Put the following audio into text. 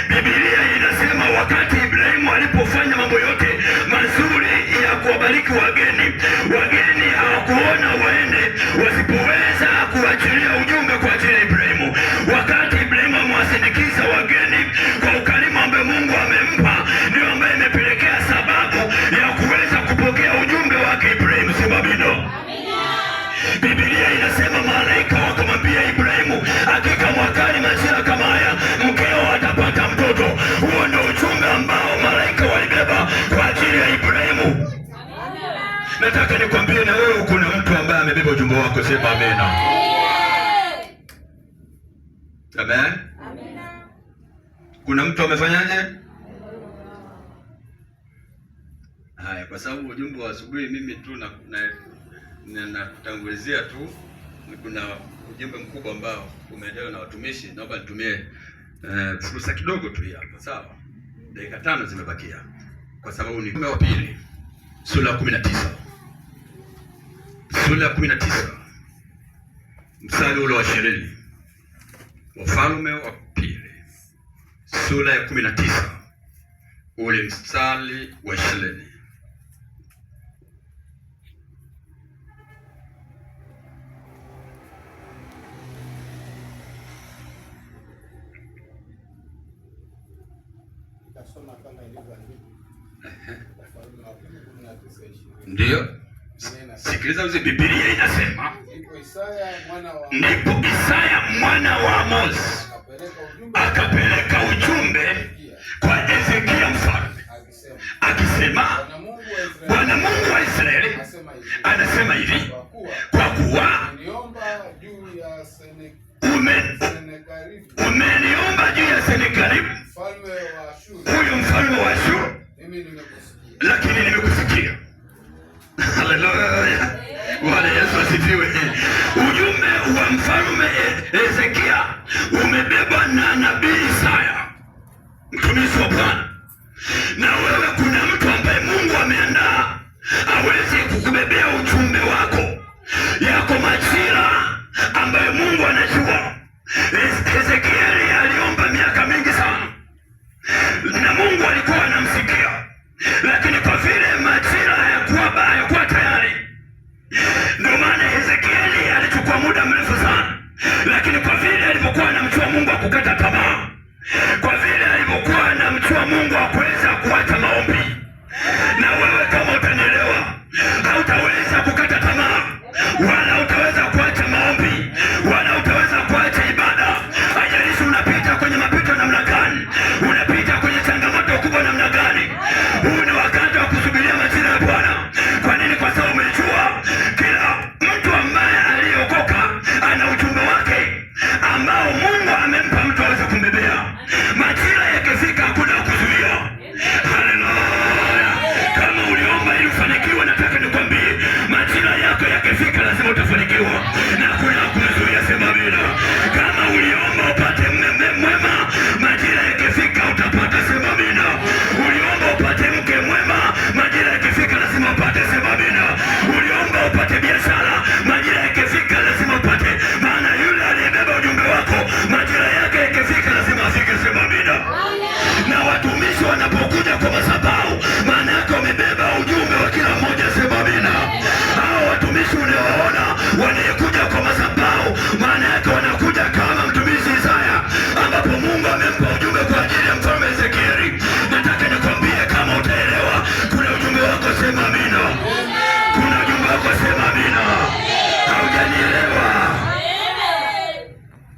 Biblia inasema wakati Ibrahimu alipofanya mambo yote mazuri ya kuwabariki wageni, wageni hawakuona waende wasipoweza kuachilia ujumbe kwa ajili ya Ibrahimu. Wakati Ibrahimu amewasindikiza wageni kwa ukarimu ambaye Mungu amempa, ndio ambaye imepelekea sababu ya kuweza kupokea ujumbe wake Ibrahimu. Sababino. Biblia inasema malaika wakamwambia Ibrahimu, hakika mwakani majira kama haya mkeo atapata mtoto. Huo ndio ujumbe ambao malaika walibeba kwa ajili ya Ibrahimu. Nataka nikwambie na wewe kuna mtu ambaye amebeba ujumbe wako. Sema amen. Amen. Kuna mtu amefanyaje? Haya, kwa sababu ujumbe wa asubuhi mimi tu natangulizia tu, kuna ujumbe mkubwa ambao umeendelewa na watumishi. Naomba nitumie fursa kidogo tu hapa, sawa? Dakika 5 zimebakia, kwa sababu ni ujumbe wa pili, sura ya 19. Sura ya 19 mstari ule wa 20. Wafalme wa pili sura ya 19 ule mstari wa 20. Ndiyo, sikiliza uzi. Biblia inasema ndipo Isaya mwana wa Amozi akapeleka ujumbe kwa Hezekia mfalme akisema, Bwana Mungu wa Israeli anasema hivi, kwa kuwa umeniomba juu ya Senakeribu huyu mfalme wa Ashuru, lakini nimekusikia. Haleluya, Bwana Yesu asifiwe. Ujumbe wa mfalme Hezekia umebebwa na nabii Isaya, mtumishi wa Bwana. Na wewe kuna mtu ambaye Mungu ameandaa aweze kukubebea ujumbe wako, yako majira ambaye Mungu anajua. Hezekieli aliomba miaka mingi sana na Mungu alikuwa anamsikia, lakini kwa vile majira hayakuwa tayari, ndio maana Hezekieli alichukua muda mrefu sana. Lakini kwa vile alipokuwa anamjua Mungu akukata tamaa, kwa vile alipokuwa anamjua Mungu akuweza kuacha maombi. Na wewe kama utanielewa, hautaweza kukata tamaa, wala utaweza kuacha maombi, wala utaweza kuacha ibada. Haijalishi unapita kwenye mapito namna gani, unapita kwenye changamoto kubwa namna gani, huu ni wakati wa kusubiria majira ya Bwana. Kwa nini? Kwa sababu umejua kila mtu ambaye aliokoka ana ujumbe wake ambao Mungu amempa mtu aweze kumbebea. Majira yakifika hakuna kuzuia. Haleluya. Kama uliomba ili ufanikiwe, nataka nikwambie majira yako yakifika lazima utafanikiwa na hakuna kuzuia. Sema amina. Kama uliomba upate mume mwema, majira yakifika utapata. Sema amina. Uliomba upate mke mwema, majira yakifika lazima upate. Sema amina. Uliomba upate biashara, majira yakifika lazima upate, maana yule aliyebeba ujumbe wako majira yake yakifika lazima afike. Sema amina. Na watumishi wanapokuja kwa madhabahu, maana yake wamebeba ujumbe wa kila mmoja. Sema amina. Hao watumishi unaoona wanakuja kwa madhabahu, maana yake wanakuja kama mtumishi Isaya, ambapo Mungu amempa ujumbe kwa ajili ya mfalme Hezekieli. Nataka nikwambie, kama utaelewa kuna ujumbe wako, sema amina.